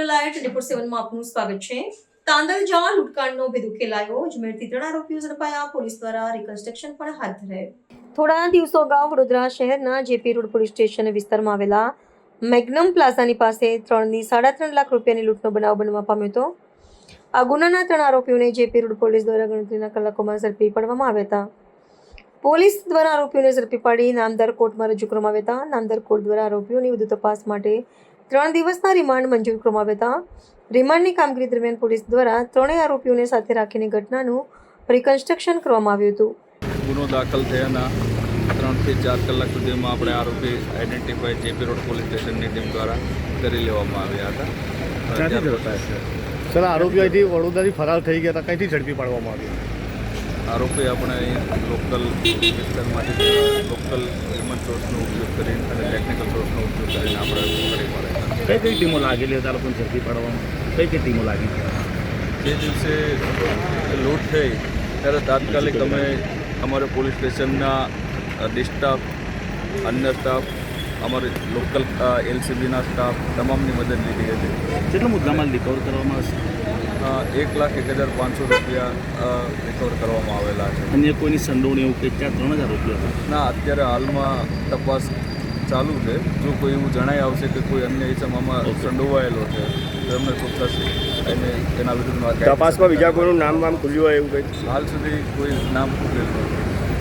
Live 24/7 માં આપનું સ્વાગત છે। તાંદલજા લૂંટકાંડનો ભેદ ઉકેલાયો। અજમેરથી 3 આરોપીઓ ઝડપાયા। પોલીસ દ્વારા રિકન્સ્ટ્રક્શન પણ હાથ ધરાયું। થોડા દિવસો અગાઉ વડોદરા શહેરના જેપી રોડ પોલીસ સ્ટેશન વિસ્તારમાં આવેલા મેગ્નમ પ્લાઝાની પાસે 3.5 લાખ રૂપિયાની લૂંટનો બનાવ બનવા પામ્યો હતો। આ ગુનાના 3 આરોપીઓને જેપી રોડ પોલીસ દ્વારા ગણતરીના કલાકોમાં ઝડપી પાડવામાં આવ્યા હતા। પોલીસ દ્વારા આરોપીઓને ઝડપી પાડી નામદાર કોર્ટમાં રજૂ કરવામાં આવ્યા હતા। નામદાર કોર્ટ દ્વારા આરોપીઓની વધુ તપાસ માટે 3 દિવસના રિમાન્ડ મંજૂર કરવામાં આવ્યા હતા। રિમાન્ડની કામગીરી દરમિયાન પોલીસ દ્વારા 3 આરોપીઓને સાથે રાખીને ઘટનાનું રિકન્સ્ટ્રક્શન કરવામાં આવ્યું હતું। ગુનો દાખલ થયાના 3 થી 4 કલાક સુધીમાં આપણે આરોપી આઈડેન્ટિફાઈ જેપી રોડ પોલીસ સ્ટેશનની ટીમ દ્વારા કરી લેવામાં આવ્યા હતા। સર, આરોપીઓ અહીંથી વડોદરાથી ફરાર થઈ ગયા હતા, કંઈથી ઝડપી પાડવામાં આવ્યા? આરોપી આપણે લોકલ વિસ્તારમાંથી લોકલ હ્યુમન સોર્સનો ઉપયોગ કરીને અને ટેકનિકલ સોર્સનો ઉપયોગ કરીને આપણે પકડી પાડ્યા। કઈ ટીમો લાગેલી હતી આ લોકોને ઝડપી પાડવામાં? કઈ ટીમો લાગી? જે દિવસે લૂંટ થઈ ત્યારે તાત્કાલિક અમે અમારે પોલીસ સ્ટેશનના ડિસ્ટાફ, અન્ય સ્ટાફ, અમારે લોકલ એલસીબીના સ્ટાફ તમામની મદદ લીધી હતી। કેટલો મુદ્દામાલ રિકવર કરવામાં આવશે? 1,01,500 રૂપિયા રિકવર કરવામાં આવેલા છે। અન્ય કોઈની સંડોવણી એવું કે 3,000 રૂપિયા? ના, અત્યારે હાલમાં તપાસ ચાલુ છે। જો કોઈ એવું જણાઈ આવશે કે કોઈ અન્ય ઇસમમાં સંડોવાયેલો છે તો એમને ચોક્કસ એને એના વિરુદ્ધમાં તપાસમાં બીજા કોઈનું નામ ખુલ્યું હોય એવું કંઈ? હાલ સુધી કોઈ નામ ખુલેલું નથી।